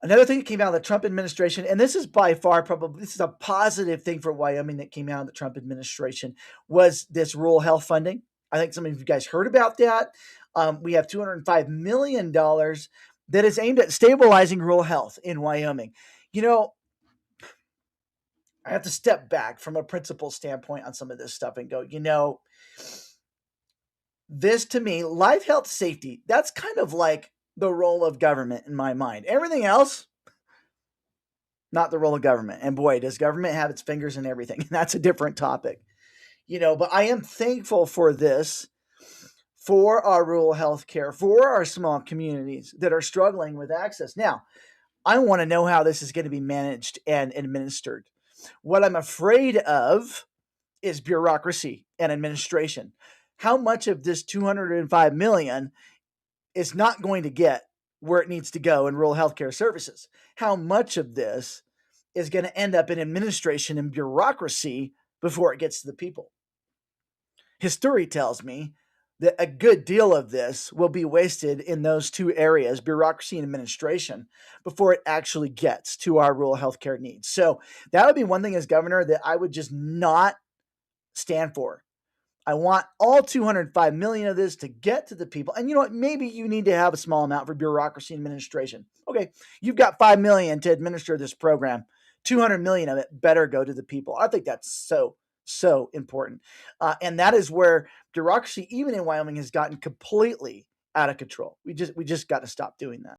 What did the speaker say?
Another thing that came out of the Trump administration, and this is by far probably this is a positive thing for Wyoming that came out of the Trump administration, was this rural health funding. I think some of you guys heard about that. We have $205 million that is aimed at stabilizing rural health in Wyoming. You know, I have to step back from a principle standpoint on some of this stuff and go, this to me, life, health, safety, that's kind of like the role of government in my mind. Everything else, not the role of government. And boy, does government have its fingers in everything. That's a different topic, but I am thankful for this, for our rural health care, for our small communities that are struggling with access. Now, I want to know how this is going to be managed and administered. What I'm afraid of is bureaucracy and administration. How much of this 205 million is not going to get where it needs to go in rural healthcare services? How much of this is going to end up in administration and bureaucracy before it gets to the people? History tells me that a good deal of this will be wasted in those two areas, bureaucracy and administration, before it actually gets to our rural healthcare needs. So that would be one thing as governor that I would just not stand for. I want all 205 million of this to get to the people. And you know what? Maybe you need to have a small amount for bureaucracy and administration. Okay, you've got 5 million to administer this program. 200 million of it better go to the people. I think that's so important. And that is where bureaucracy, even in Wyoming, has gotten completely out of control. We just got to stop doing that.